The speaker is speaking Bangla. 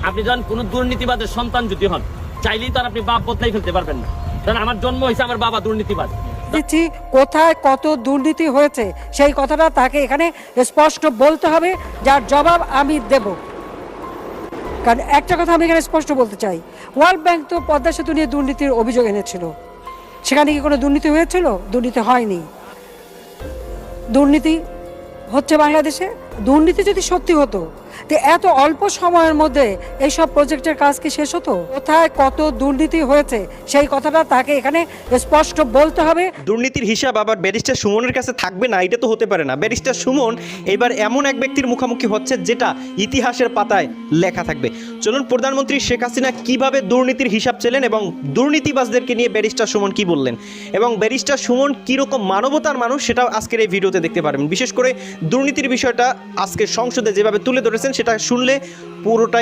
আপনি যখন কোনো দুর্নীতিবাদের সন্তান যদি হন, চাইলেই তো আর আপনি বাপ বদলাই ফেলতে পারবেন না। কারণ আমার জন্ম হয়েছে আমার বাবা দুর্নীতিবাদ। দিচ্ছি কোথায় কত দুর্নীতি হয়েছে সেই কথাটা তাকে এখানে স্পষ্ট বলতে হবে, যার জবাব আমি দেব। কারণ একটা কথা আমি এখানে স্পষ্ট বলতে চাই, ওয়ার্ল্ড ব্যাংক তো পদ্মা সেতু নিয়ে দুর্নীতির অভিযোগ এনেছিল। সেখানে কি কোনো দুর্নীতি হয়েছিল? দুর্নীতি হয়নি। দুর্নীতি হচ্ছে বাংলাদেশে। দুর্নীতি যদি সত্যি হতো তো এত অল্প সময়ের মধ্যে এইসব প্রজেক্টের কাজ কি শেষ হতো? কোথায় কত দুর্নীতি হয়েছে সেই কথাটা তাকে এখানে স্পষ্ট বলতে হবে। দুর্নীতির হিসাব আবার ব্যারিস্টার সুমনের কাছে থাকবে না, এটা তো হতে পারে না। ব্যারিস্টার সুমন এবার এমন এক ব্যক্তির মুখোমুখি হচ্ছে যেটা ইতিহাসের পাতায় লেখা থাকবে। চলুন প্রধানমন্ত্রী শেখ হাসিনা কিভাবে দুর্নীতির হিসাব চেলেন এবং দুর্নীতিবাজদেরকে নিয়ে ব্যারিস্টার সুমন কি বললেন এবং ব্যারিস্টার সুমন কীরকম মানবতার মানুষ সেটাও আজকের এই ভিডিওতে দেখতে পারবেন। বিশেষ করে দুর্নীতির বিষয়টা আজকে সংসদে যেভাবে তুলে ধরেছেন সেটা শুনলে পুরোটাই